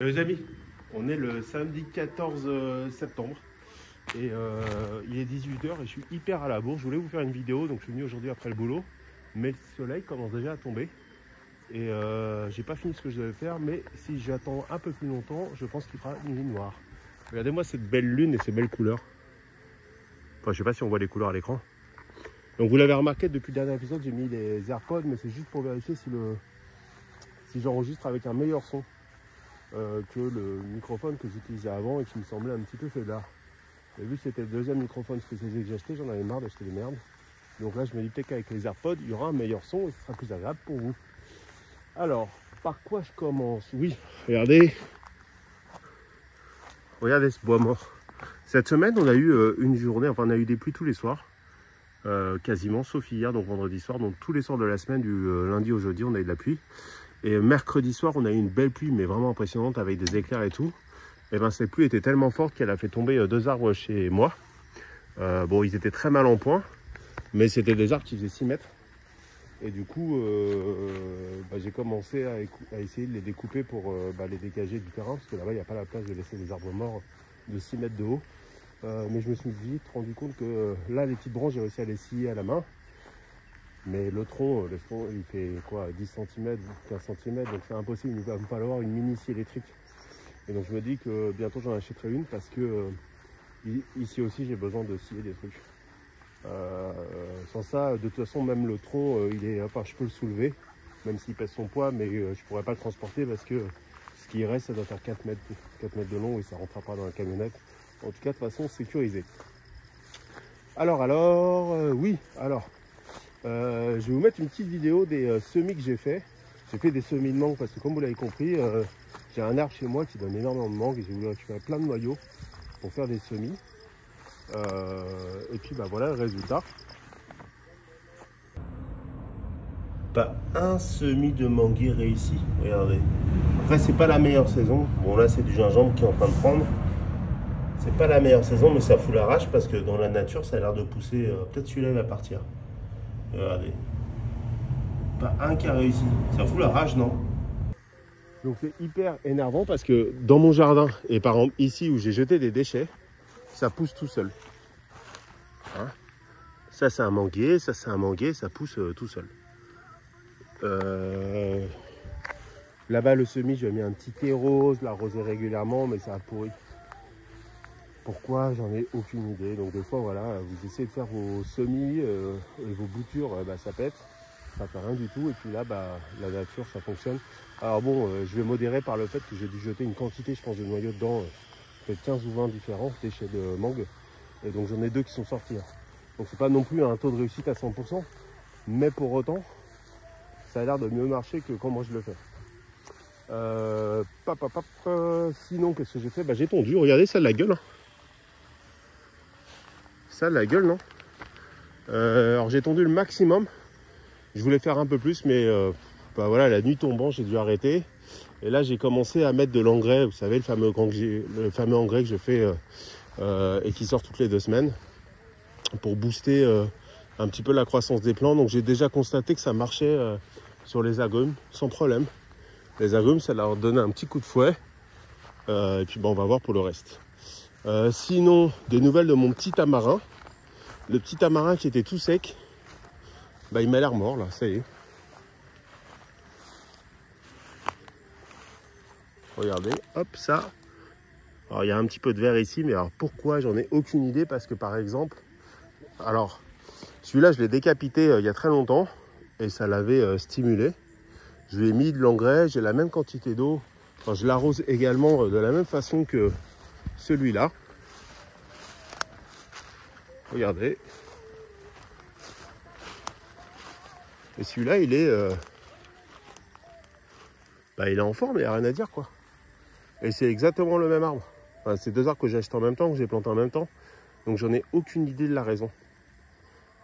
Les amis, on est le samedi 14 septembre et il est 18 h et je suis hyper à la bourre. Je voulais vous faire une vidéo, donc je suis venu aujourd'hui après le boulot, mais le soleil commence déjà à tomber et j'ai pas fini ce que je devais faire, mais si j'attends un peu plus longtemps, je pense qu'il fera une nuit noire. Regardez-moi cette belle lune et ces belles couleurs. Enfin, je sais pas si on voit les couleurs à l'écran. Donc vous l'avez remarqué depuis le dernier épisode, j'ai mis les AirPods, mais c'est juste pour vérifier si j'enregistre avec un meilleur son que le microphone que j'utilisais avant et qui me semblait un petit peu faiblard. Et vu que c'était le deuxième microphone spécialisé que j'ai acheté, j'en avais marre d'acheter des merdes. Donc là je me dis peut-être qu'avec les AirPods, il y aura un meilleur son et ce sera plus agréable pour vous. Alors, par quoi je commence? Oui, regardez ce bois mort. Cette semaine, on a eu une journée, enfin on a eu des pluies tous les soirs. Quasiment, sauf hier, donc vendredi soir. Donc tous les soirs de la semaine, du lundi au jeudi, on a eu de la pluie. Et mercredi soir, on a eu une belle pluie, mais vraiment impressionnante, avec des éclairs et tout. Et bien cette pluie était tellement forte qu'elle a fait tomber 2 arbres chez moi. Bon, ils étaient très mal en point, mais c'était des arbres qui faisaient 6 mètres. Et du coup, j'ai commencé à essayer de les découper pour les dégager du terrain, parce que là-bas, il n'y a pas la place de laisser des arbres morts de 6 mètres de haut. Mais je me suis vite rendu compte que là, les petites branches, j'ai réussi à les scier à la main. Mais le tronc, il fait quoi, 10 cm, 15 cm, donc c'est impossible, il va me falloir une mini scie électrique. Et donc je me dis que bientôt j'en achèterai une parce que ici aussi j'ai besoin de scier des trucs. Sans ça, de toute façon, même le tronc, je peux le soulever, même s'il pèse son poids, mais je pourrais pas le transporter parce que ce qui reste, ça doit faire 4 mètres de long et ça rentrera pas dans la camionnette. En tout cas, de façon sécurisée. Oui, je vais vous mettre une petite vidéo des semis que j'ai fait. J'ai fait des semis de mangue parce que comme vous l'avez compris, j'ai un arbre chez moi qui donne énormément de mangue et j'ai voulu récupérer plein de noyaux pour faire des semis. Et puis voilà le résultat. Pas un semis de manguier réussi, regardez. Après c'est pas la meilleure saison. Bon là c'est du gingembre qui est en train de prendre. C'est pas la meilleure saison mais ça fout la rage parce que dans la nature ça a l'air de pousser. Peut-être celui-là va partir. Regardez. Pas un qui a réussi. Ça fout la rage, non? Donc c'est hyper énervant parce que dans mon jardin, et par exemple ici où j'ai jeté des déchets, ça pousse tout seul. Hein, ça c'est un manguier, ça c'est un manguier, ça pousse tout seul. Là-bas le semis, je lui ai mis un petit terreau, je l'arrosais régulièrement, mais ça a pourri. Pourquoi? J'en ai aucune idée. Donc des fois, voilà, vous essayez de faire vos semis et vos boutures, ça pète. Ça fait rien du tout. Et puis là, la nature, ça fonctionne. Alors bon, je vais modérer par le fait que j'ai dû jeter une quantité, je pense, de noyaux dedans, peut-être 15 ou 20 différents déchets de mangue. Et donc j'en ai 2 qui sont sortis. Donc c'est pas non plus un taux de réussite à 100%. Mais pour autant, ça a l'air de mieux marcher que quand moi je le fais. Sinon, qu'est-ce que j'ai fait? J'ai tondu. Regardez, ça a de la gueule. Hein. Ça a de la gueule, non? Alors j'ai tondu le maximum. Je voulais faire un peu plus, mais voilà, la nuit tombant, j'ai dû arrêter. Et là, j'ai commencé à mettre de l'engrais. Vous savez, le fameux engrais que je fais et qui sort toutes les 2 semaines pour booster un petit peu la croissance des plants. Donc, j'ai déjà constaté que ça marchait sur les agrumes sans problème. Les agrumes, ça leur donnait un petit coup de fouet. Et puis, on va voir pour le reste. Sinon, des nouvelles de mon petit tamarin. Le petit tamarin qui était tout sec. Il m'a l'air mort là, ça y est. Regardez, hop, ça. Alors il y a un petit peu de verre ici, mais alors pourquoi? J'en ai aucune idée parce que par exemple, alors celui-là je l'ai décapité il y a très longtemps et ça l'avait stimulé. Je lui ai mis de l'engrais, j'ai la même quantité d'eau. Enfin, je l'arrose également de la même façon que celui-là. Regardez. Et celui-là, il est en forme, il n'y a rien à dire, quoi. Et c'est exactement le même arbre. Enfin, c'est 2 arbres que j'ai achetés en même temps, que j'ai plantés en même temps. Donc j'en ai aucune idée de la raison.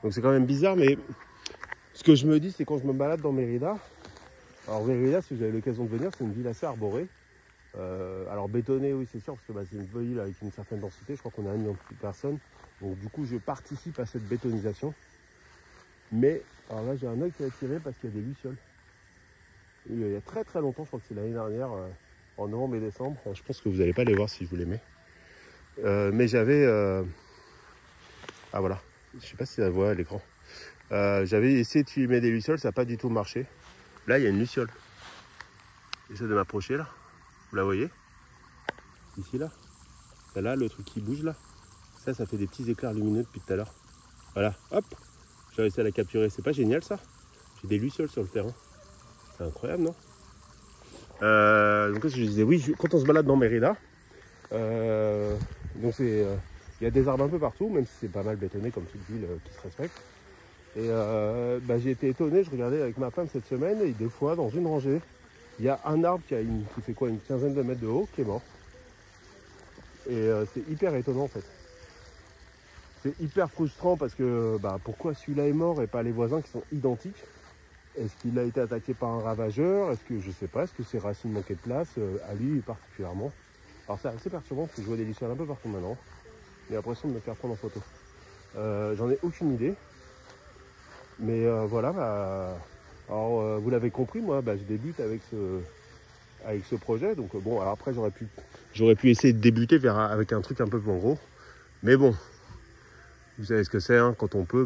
Donc c'est quand même bizarre, mais ce que je me dis, c'est quand je me balade dans Mérida. Alors Mérida, si vous avez l'occasion de venir, c'est une ville assez arborée. Alors bétonnée, oui, c'est sûr, parce que c'est une ville avec une certaine densité. Je crois qu'on a 1 million de personnes. Donc du coup, je participe à cette bétonisation. Mais alors là, j'ai un œil qui est attiré parce qu'il y a des lucioles. Il y a très très longtemps, je crois que c'est l'année dernière, en novembre et décembre. Je pense que vous n'allez pas les voir si je vous les mets. Mais j'avais... Ah voilà, je sais pas si ça se voit à l'écran. J'avais essayé de filmer des lucioles, ça n'a pas du tout marché. Là, il y a une luciole. J'essaie de m'approcher là. Vous la voyez? Ici là. Et là, le truc qui bouge là. Ça fait des petits éclairs lumineux depuis tout à l'heure. Voilà, hop. J'ai réussi à la capturer. C'est pas génial ça? J'ai des lucioles sur le terrain. C'est incroyable, non? Donc je disais, oui, quand on se balade dans Mérida, donc il y a des arbres un peu partout, même si c'est pas mal bétonné comme toute ville qui se respecte. Et j'ai été étonné, je regardais avec ma femme cette semaine, et des fois dans une rangée, il y a un arbre qui fait quoi, une quinzaine de mètres de haut, qui est mort. Et c'est hyper étonnant en fait. C'est hyper frustrant parce que pourquoi celui-là est mort et pas les voisins qui sont identiques? Est-ce qu'il a été attaqué par un ravageur? Est-ce que je sais pas, est-ce que ses racines manquaient de place à lui particulièrement? Alors c'est assez perturbant parce que je vois des lucioles un peu partout maintenant. J'ai l'impression de me faire prendre en photo. J'en ai aucune idée. Mais voilà, alors vous l'avez compris, moi je débute avec ce projet. Donc bon, alors après j'aurais pu essayer de débuter avec un truc un peu plus gros. Mais bon, vous savez ce que c'est, hein, quand on peut,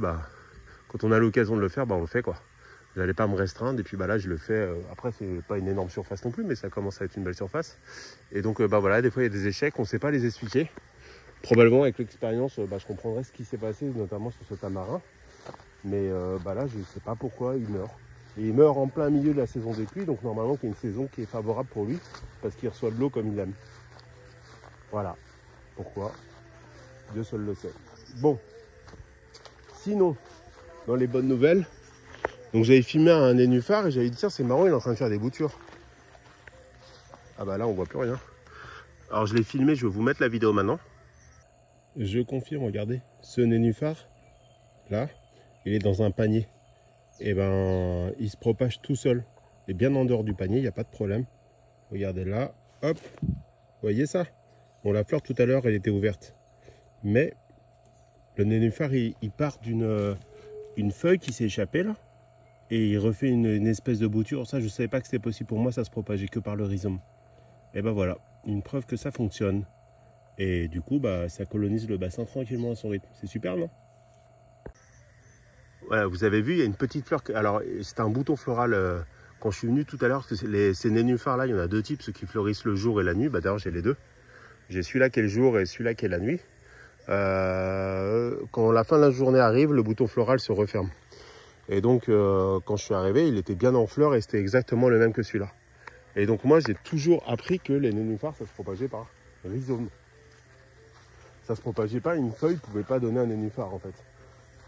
quand on a l'occasion de le faire, on le fait quoi. Je n'allais pas me restreindre et puis là je le fais. Après c'est pas une énorme surface non plus, mais ça commence à être une belle surface. Et donc voilà, des fois il y a des échecs, on ne sait pas les expliquer. Probablement avec l'expérience, je comprendrai ce qui s'est passé, notamment sur ce tamarin. Mais là je ne sais pas pourquoi il meurt. Et il meurt en plein milieu de la saison des pluies, donc normalement c'est une saison qui est favorable pour lui, parce qu'il reçoit de l'eau comme il l'aime. Voilà. Pourquoi? Dieu seul le sait. Bon. Sinon, dans les bonnes nouvelles, donc j'avais filmé un nénuphar et j'avais dit tiens c'est marrant, il est en train de faire des boutures. Ah bah là on voit plus rien. Alors je l'ai filmé, je vais vous mettre la vidéo maintenant. Je confirme, regardez, ce nénuphar là, il est dans un panier. Et il se propage tout seul. Il est bien en dehors du panier, il n'y a pas de problème. Regardez là, hop, vous voyez ça? Bon, la fleur tout à l'heure elle était ouverte. Mais le nénuphar il part d'une feuille qui s'est échappée là. Et il refait une espèce de bouture. Ça, je ne savais pas que c'était possible pour moi, ça se propageait que par le rhizome. Et voilà, une preuve que ça fonctionne. Et du coup, ça colonise le bassin tranquillement à son rythme. C'est super, non? Voilà, vous avez vu, il y a une petite fleur. Alors, c'est un bouton floral quand je suis venu tout à l'heure. Ces nénuphars-là, il y en a deux types, ceux qui fleurissent le jour et la nuit. D'ailleurs, j'ai les deux. J'ai celui-là qui est le jour et celui-là qui est la nuit. Quand la fin de la journée arrive, le bouton floral se referme. Et donc, quand je suis arrivé, il était bien en fleurs et c'était exactement le même que celui-là. Et donc, moi, j'ai toujours appris que les nénuphars, ça se propageait par rhizome. Ça se propageait pas, une feuille ne pouvait pas donner un nénuphar, en fait.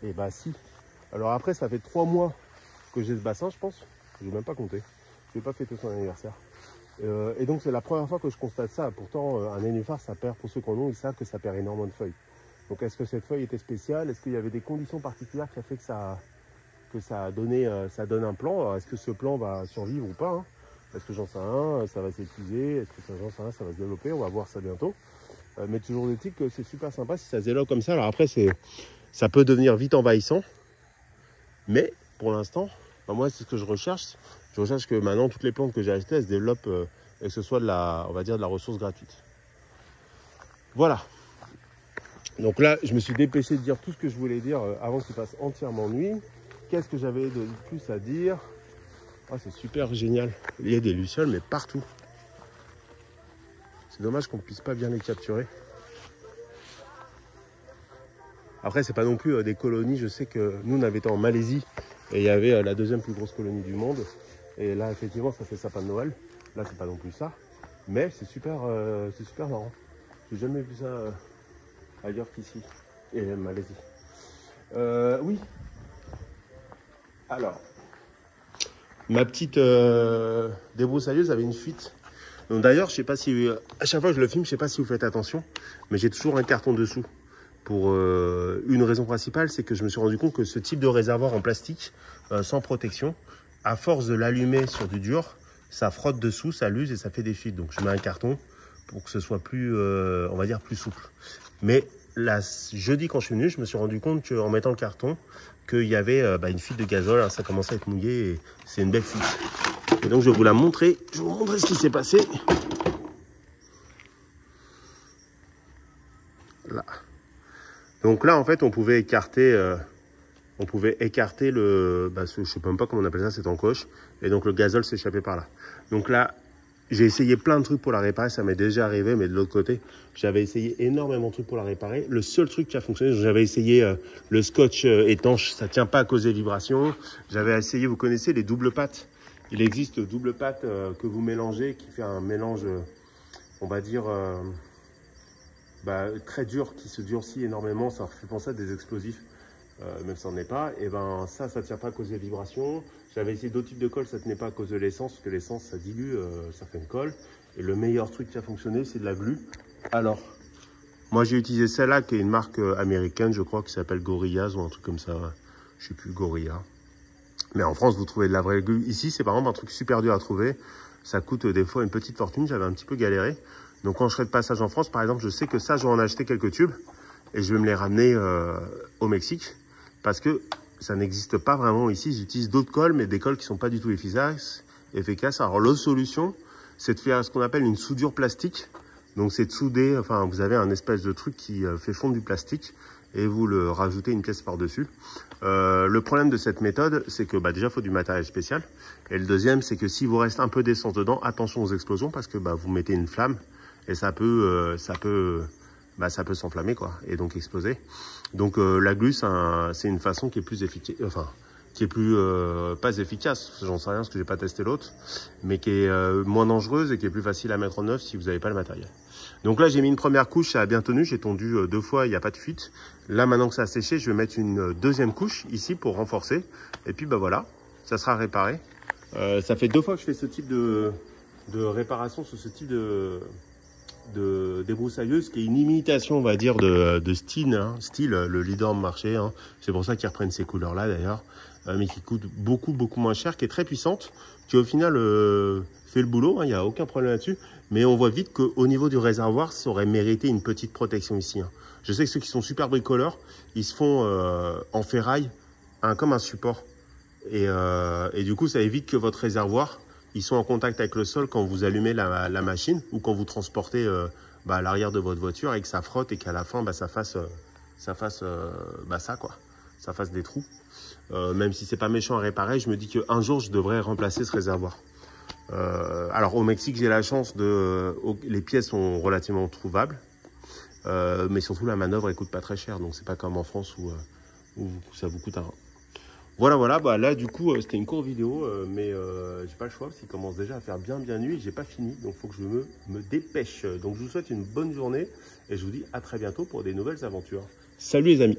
Et si. Alors après, ça fait 3 mois que j'ai ce bassin, je pense. Je n'ai même pas compté. Je n'ai pas fêté son anniversaire. Et donc, c'est la première fois que je constate ça. Pourtant, un nénuphar, ça perd, pour ceux qui en ont, ils savent que ça perd énormément de feuilles. Donc, est-ce que cette feuille était spéciale? Est-ce qu'il y avait des conditions particulières qui a fait que ça donne un plan? Est-ce que ce plan va survivre ou pas, hein? Est-ce que j'en sais rien, ça va s'épuiser? Est-ce que j'en sais rien, ça va se développer? On va voir ça bientôt. Mais toujours est-il que c'est super sympa si ça se développe comme ça. Alors après, ça peut devenir vite envahissant. Mais pour l'instant, moi, c'est ce que je recherche. Je recherche que maintenant, toutes les plantes que j'ai achetées, elles se développent et que ce soit on va dire de la ressource gratuite. Voilà. Donc là, je me suis dépêché de dire tout ce que je voulais dire avant qu'il fasse entièrement nuit. Qu'est-ce que j'avais de plus à dire? Ah, c'est super génial. Il y a des lucioles, mais partout. C'est dommage qu'on ne puisse pas bien les capturer. Après, c'est pas non plus des colonies. Je sais que nous, on avait été en Malaisie et il y avait la deuxième plus grosse colonie du monde. Et là, effectivement, ça fait sapin de Noël. Là, c'est pas non plus ça. Mais c'est super marrant. J'ai jamais vu ça ailleurs qu'ici. Et en Malaisie. Oui. Alors, ma petite débroussailleuse avait une fuite. Donc d'ailleurs, je sais pas si à chaque fois que je le filme, je sais pas si vous faites attention, mais j'ai toujours un carton dessous. Pour une raison principale, c'est que je me suis rendu compte que ce type de réservoir en plastique, sans protection, à force de l'allumer sur du dur, ça frotte dessous, ça l'use et ça fait des fuites. Donc je mets un carton pour que ce soit plus, on va dire, plus souple. Mais jeudi, quand je suis venu, je me suis rendu compte qu'en mettant le carton, qu'il y avait une fuite de gazole. Alors, ça commençait à être mouillé et c'est une belle fuite. Et donc je vais vous la montrer. Je vais vous montrer ce qui s'est passé. là. Donc là, en fait, on pouvait écarter le, je sais même pas comment on appelle ça, cette encoche. Et donc le gazole s'échappait par là. Donc là, j'ai essayé plein de trucs pour la réparer, ça m'est déjà arrivé, mais de l'autre côté, j'avais essayé énormément de trucs pour la réparer. Le seul truc qui a fonctionné, j'avais essayé le scotch étanche, ça tient pas à cause des vibrations. J'avais essayé, vous connaissez les doubles pâtes. Il existe double pâte que vous mélangez, qui fait un mélange, on va dire, très dur, qui se durcit énormément. Ça fait penser à des explosifs, même si ça n'en est pas. Et ben ça tient pas à cause des vibrations. J'avais essayé d'autres types de colle, ça tenait pas à cause de l'essence, parce que l'essence, ça dilue certaines colles. Et le meilleur truc qui a fonctionné, c'est de la glu. Alors, moi, j'ai utilisé celle-là, qui est une marque américaine, je crois, qui s'appelle Gorillaz ou un truc comme ça. Je sais plus, Gorilla. Mais en France, vous trouvez de la vraie glu. Ici, c'est par exemple un truc super dur à trouver. Ça coûte des fois une petite fortune. J'avais un petit peu galéré. Donc, quand je serai de passage en France, par exemple, je sais que ça, je vais en acheter quelques tubes. Et je vais me les ramener au Mexique. Parce que ça n'existe pas vraiment ici. J'utilise d'autres colles, mais des colles qui sont pas du tout efficaces. Alors, l'autre solution, c'est de faire ce qu'on appelle une soudure plastique. Donc, c'est de souder, enfin, vous avez un espèce de truc qui fait fondre du plastique et vous le rajoutez une pièce par-dessus. Le problème de cette méthode, c'est que déjà, il faut du matériel spécial. Et le deuxième, c'est que s'il vous reste un peu d'essence dedans, attention aux explosions parce que vous mettez une flamme et ça peut s'enflammer, quoi, et donc exploser. Donc la glu, c'est une façon qui est plus efficace, enfin, qui est plus pas efficace, j'en sais rien parce que j'ai pas testé l'autre, mais qui est moins dangereuse et qui est plus facile à mettre en œuvre si vous n'avez pas le matériel. Donc là, j'ai mis une première couche, ça a bien tenu, j'ai tondu 2 fois, il n'y a pas de fuite. Là, maintenant que ça a séché, je vais mettre une deuxième couche ici pour renforcer. Et puis voilà, ça sera réparé. Ça fait 2 fois que je fais ce type de réparation sur ce type de débroussailleuse qui est une imitation, on va dire, de Steel, le leader de marché. Hein. C'est pour ça qu'ils reprennent ces couleurs-là d'ailleurs, mais qui coûte beaucoup moins cher, qui est très puissante, qui au final fait le boulot, il n'y a aucun problème là-dessus. Mais on voit vite qu'au niveau du réservoir, ça aurait mérité une petite protection ici. Hein. Je sais que ceux qui sont super bricoleurs, ils se font en ferraille, comme un support. Et du coup, ça évite que votre réservoir, ils sont en contact avec le sol quand vous allumez la machine ou quand vous transportez à l'arrière de votre voiture et que ça frotte et qu'à la fin, ça fasse des trous. Même si c'est pas méchant à réparer, je me dis qu'un jour, je devrais remplacer ce réservoir. Alors au Mexique, j'ai la chance les pièces sont relativement trouvables, mais surtout la manœuvre, elle coûte pas très cher, donc c'est pas comme en France où ça vous coûte un. Voilà, là du coup c'était une courte vidéo, mais j'ai pas le choix parce qu'il commence déjà à faire bien nuit et j'ai pas fini, donc il faut que je me dépêche. Donc je vous souhaite une bonne journée et je vous dis à très bientôt pour des nouvelles aventures. Salut les amis!